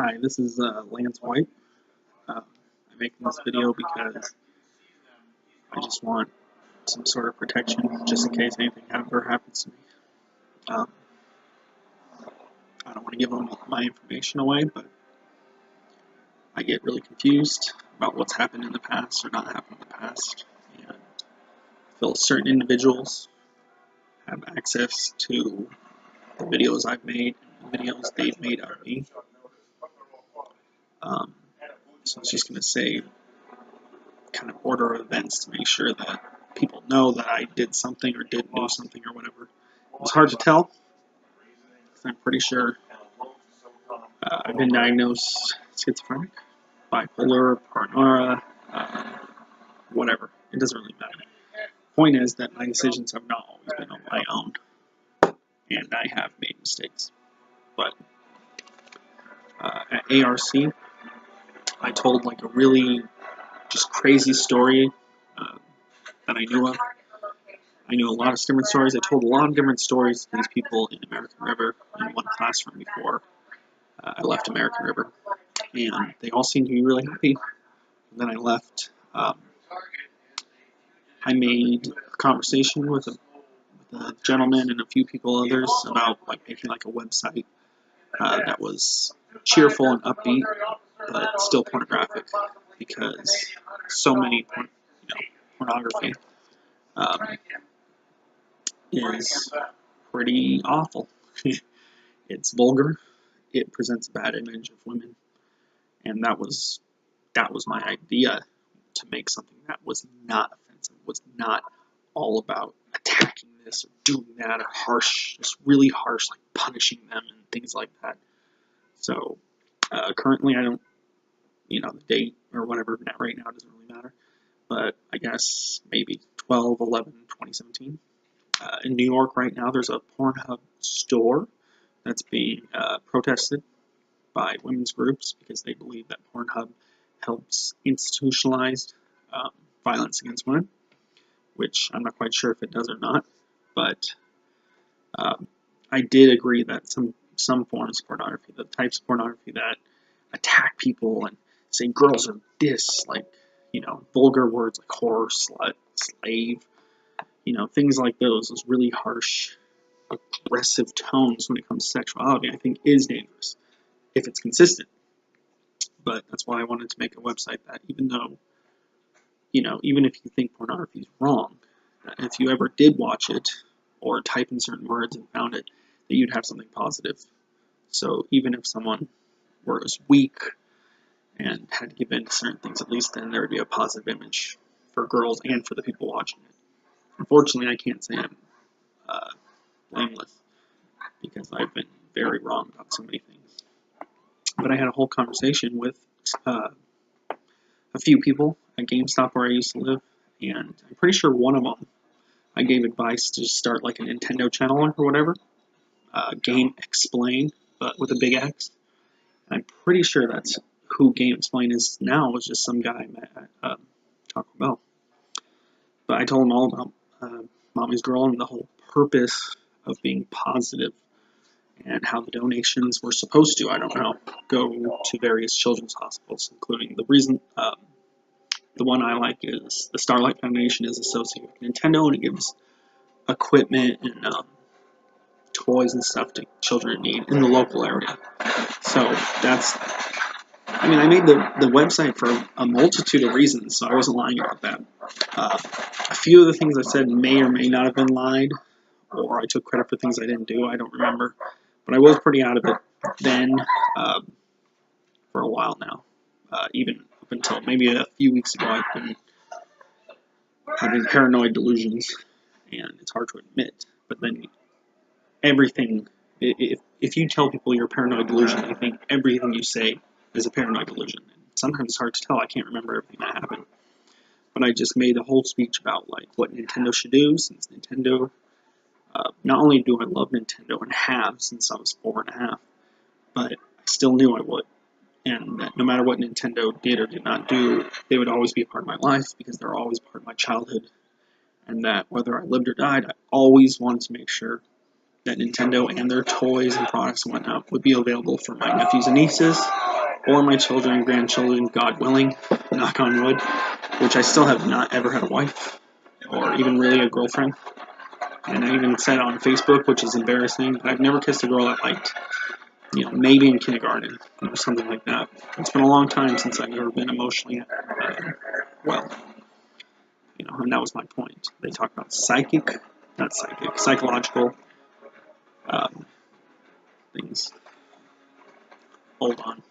Hi, this is Lance White. I'm making this video because I just want some sort of protection just in case anything ever happens to me. Um, I don't want to give all my information away, but I get really confused about what's happened in the past or not happened in the past. And I feel certain individuals have access to the videos I've made and the videos they've made of me. So I was just going to say kind of order of events to make sure that people know that I did something or didn't do something or whatever. It's hard to tell. I'm pretty sure I've been diagnosed schizophrenic, bipolar, paranoia, whatever. It doesn't really matter. Point is that my decisions have not always been on my own, and I have made mistakes. But at ARC, I told like a really just crazy story that I knew of. I knew a lot of different stories. I told a lot of different stories to these people in American River in one classroom before I left American River. And they all seemed to be really happy. And then I left. I made a conversation with a gentleman and a few people others about like making like a website that was cheerful and upbeat, but still pornographic because so many pornography is pretty awful. It's vulgar. It presents a bad image of women, and that was my idea, to make something that was not offensive, was not all about attacking this or doing that, or harsh, just really harsh, like punishing them and things like that. So currently I don't, the date or whatever, right now doesn't really matter, but I guess maybe 12/11/2017. In New York right now, there's a Pornhub store that's being protested by women's groups because they believe that Pornhub helps institutionalize violence against women, which I'm not quite sure if it does or not, but I did agree that some forms of pornography, the types of pornography that attack people and say girls are this, like, vulgar words like whore, slut, slave, things like those really harsh, aggressive tones when it comes to sexuality, I think is dangerous if it's consistent. But that's why I wanted to make a website that, even though, even if you think pornography is wrong, if you ever did watch it or type in certain words and found it, that you'd have something positive. So even if someone was weak and had to give in to certain things, at least then there would be a positive image for girls and for the people watching it. Unfortunately, I can't say I'm blameless because I've been very wrong about so many things. But I had a whole conversation with a few people at GameStop where I used to live, and I'm pretty sure one of them I gave advice to start like a Nintendo channel or whatever, Game Explain, but with a big X. And I'm pretty sure that's who Game Explain is now. Was just some guy I met at Taco Bell. But I told him all about Mommy's Girl and the whole purpose of being positive, and how the donations were supposed to, I don't know, go to various children's hospitals, including the reason, the one I like is the Starlight Foundation is associated with Nintendo, and it gives equipment and toys and stuff to children in need in the local area. So I made the website for a multitude of reasons, so I wasn't lying about that. A few of the things I said may or may not have been lied, or I took credit for things I didn't do, I don't remember. But I was pretty out of it then for a while now. Even up until maybe a few weeks ago, I've been having paranoid delusions, and it's hard to admit. But then everything, if you tell people you're a paranoid delusion, they think everything you say is a paranoid delusion. And sometimes it's hard to tell. I can't remember everything that happened. But I just made a whole speech about like what Nintendo should do, since Nintendo, not only do I love Nintendo and have since I was 4.5, but I still knew I would. And that no matter what Nintendo did or did not do, they would always be a part of my life because they're always part of my childhood. And that whether I lived or died, I always wanted to make sure that Nintendo and their toys and products and whatnot would be available for my nephews and nieces, or my children and grandchildren, God willing, knock on wood, which I still have not ever had a wife, or even really a girlfriend. And I even said on Facebook, which is embarrassing, but I've never kissed a girl I liked. Maybe in kindergarten, or something like that. It's been a long time since I've ever been emotionally well. And that was my point. They talk about psychological things. Hold on.